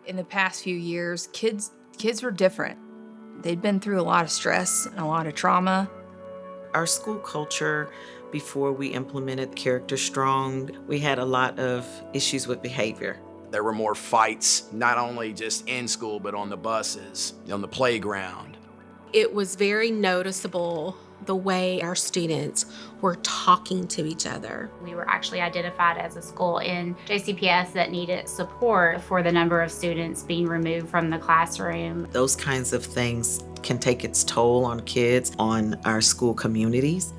In the past few years, kids were different. They'd been through a lot of stress and a lot of trauma. Our school culture, before we implemented CharacterStrong, we had a lot of issues with behavior. There were more fights, not only just in school, but on the buses, on the playground. It was very noticeable the way our students were talking to each other. We were actually identified as a school in JCPS that needed support for the number of students being removed from the classroom. Those kinds of things can take its toll on kids, on our school communities.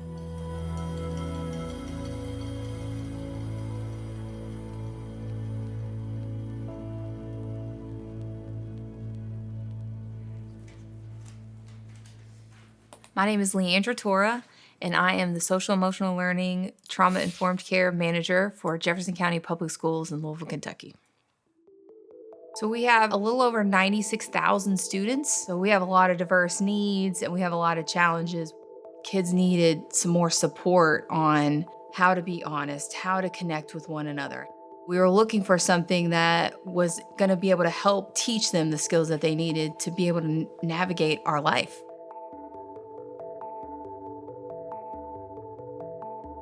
My name is Leandra Tora, and I am the Social Emotional Learning Trauma-Informed Care Manager for Jefferson County Public Schools in Louisville, Kentucky. So we have a little over 96,000 students, so we have a lot of diverse needs and we have a lot of challenges. Kids needed some more support on how to be honest, how to connect with one another. We were looking for something that was going to be able to help teach them the skills that they needed to be able to navigate our life.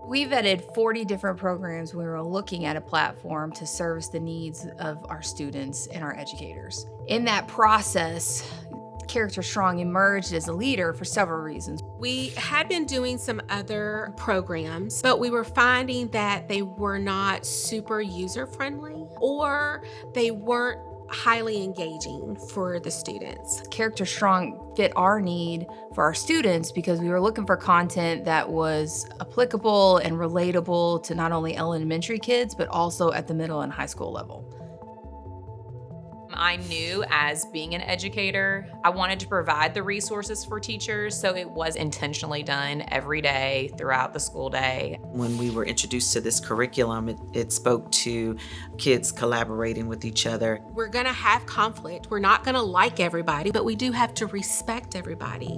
We vetted 40 different programs. We were looking at a platform to service the needs of our students and our educators. In that process, CharacterStrong emerged as a leader for several reasons. We had been doing some other programs, but we were finding that they were not super user-friendly or they weren't highly engaging for the students. CharacterStrong fit our need for our students because we were looking for content that was applicable and relatable to not only elementary kids, but also at the middle and high school level. I knew as being an educator, I wanted to provide the resources for teachers, so it was intentionally done every day throughout the school day. When we were introduced to this curriculum, it spoke to kids collaborating with each other. We're gonna have conflict. We're not gonna like everybody, but we do have to respect everybody.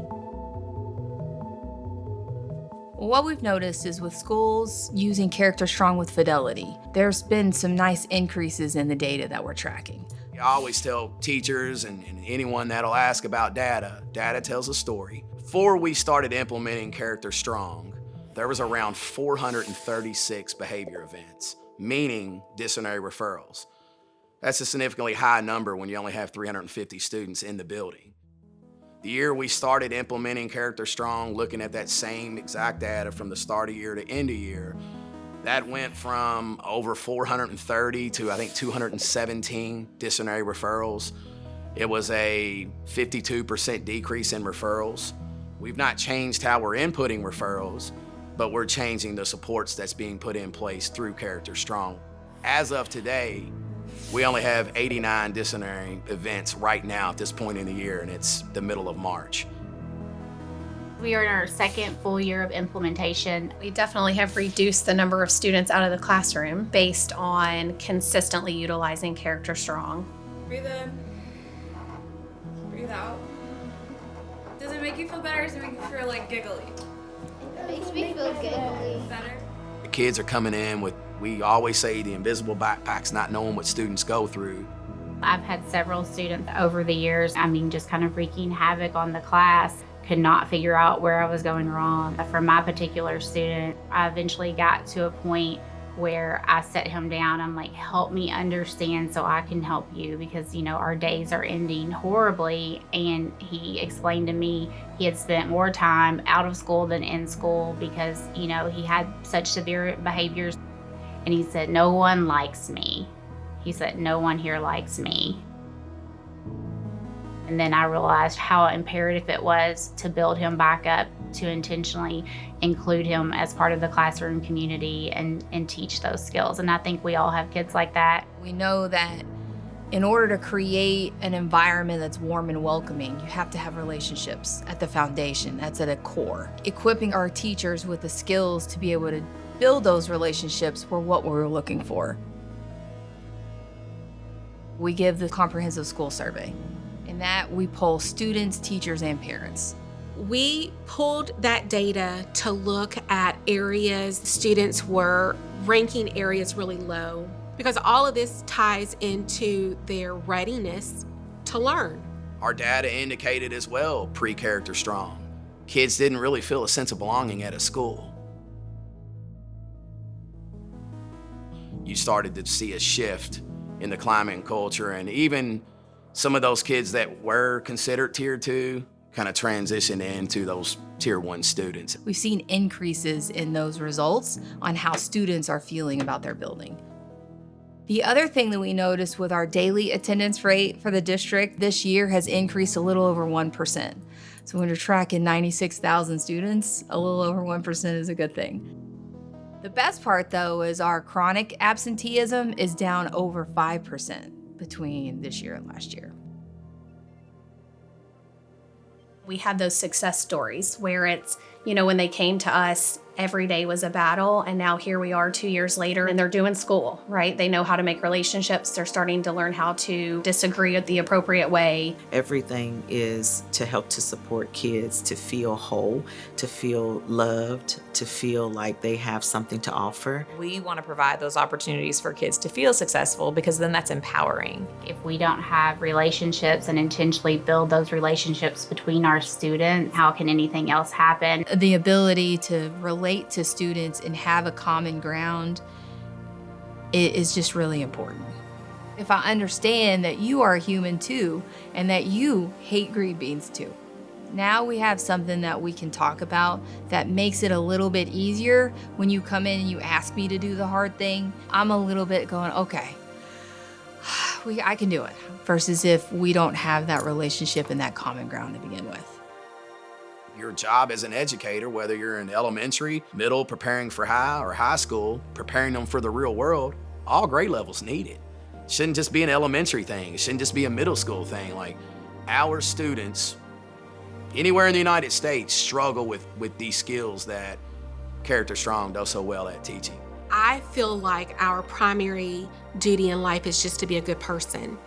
What we've noticed is with schools using CharacterStrong with fidelity, there's been some nice increases in the data that we're tracking. I always tell teachers and anyone that'll ask about data tells a story. Before we started implementing CharacterStrong, there was around 436 behavior events, meaning disciplinary referrals. That's a significantly high number when you only have 350 students in the building. The year we started implementing CharacterStrong, looking at that same exact data from the start of year to end of year, that went from over 430 to I think 217 disciplinary referrals. It was a 52% decrease in referrals. We've not changed how we're inputting referrals, but we're changing the supports that's being put in place through CharacterStrong. As of today, we only have 89 disciplinary events right now at this point in the year, and it's the middle of March. We are in our second full year of implementation. We definitely have reduced the number of students out of the classroom based on consistently utilizing CharacterStrong. Breathe in. Breathe out. Does it make you feel better or does it make you feel like giggly? It makes me feel giggly. Better? The kids are coming in with, we always say, the invisible backpacks, not knowing what students go through. I've had several students over the years, just kind of wreaking havoc on the class. Could not figure out where I was going wrong. For my particular student, I eventually got to a point where I set him down. I'm like, help me understand so I can help you because, our days are ending horribly. And he explained to me he had spent more time out of school than in school because, he had such severe behaviors. And he said, no one likes me. He said, no one here likes me. And then I realized how imperative it was to build him back up, to intentionally include him as part of the classroom community and teach those skills. And I think we all have kids like that. We know that in order to create an environment that's warm and welcoming, you have to have relationships at the foundation. That's at a core. Equipping our teachers with the skills to be able to build those relationships were what we were looking for. We give the comprehensive school survey. In that, we poll students, teachers, and parents. We pulled that data to look at areas students were ranking areas really low because all of this ties into their readiness to learn. Our data indicated as well, pre-CharacterStrong, kids didn't really feel a sense of belonging at a school. You started to see a shift in the climate and culture, and even some of those kids that were considered tier 2 kind of transitioned into those tier 1 students. We've seen increases in those results on how students are feeling about their building. The other thing that we noticed with our daily attendance rate for the district this year has increased a little over 1%. So when you're tracking 96,000 students, a little over 1% is a good thing. The best part though is our chronic absenteeism is down over 5% between this year and last year. We have those success stories where it's, when they came to us, every day was a battle, and now here we are 2 years later and they're doing school, right? They know how to make relationships. They're starting to learn how to disagree the appropriate way. Everything is to help to support kids to feel whole, to feel loved, to feel like they have something to offer. We want to provide those opportunities for kids to feel successful because then that's empowering. If we don't have relationships and intentionally build those relationships between our students, how can anything else happen? The ability to relate to students and have a common ground is just really important. If I understand that you are a human too and that you hate green beans too, now we have something that we can talk about that makes it a little bit easier. When you come in and you ask me to do the hard thing, I'm a little bit going, okay, I can do it, versus if we don't have that relationship and that common ground to begin with. Your job as an educator, whether you're in elementary, middle, preparing for high, or high school, preparing them for the real world, all grade levels need it. It shouldn't just be an elementary thing. It shouldn't just be a middle school thing. Like, our students, anywhere in the United States, struggle with these skills that CharacterStrong does so well at teaching. I feel like our primary duty in life is just to be a good person.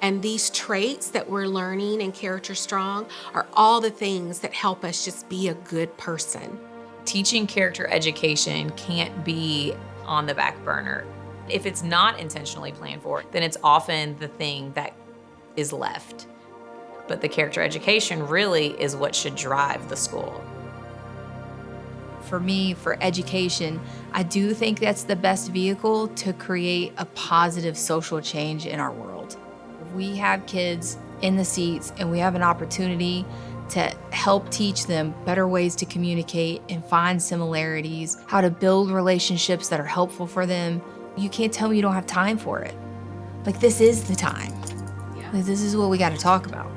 And these traits that we're learning in CharacterStrong are all the things that help us just be a good person. Teaching character education can't be on the back burner. If it's not intentionally planned for, then it's often the thing that is left. But the character education really is what should drive the school. For me, for education, I do think that's the best vehicle to create a positive social change in our world. We have kids in the seats and we have an opportunity to help teach them better ways to communicate and find similarities, how to build relationships that are helpful for them. You can't tell me you don't have time for it. Like, this is the time. Like, this is what we got to talk about.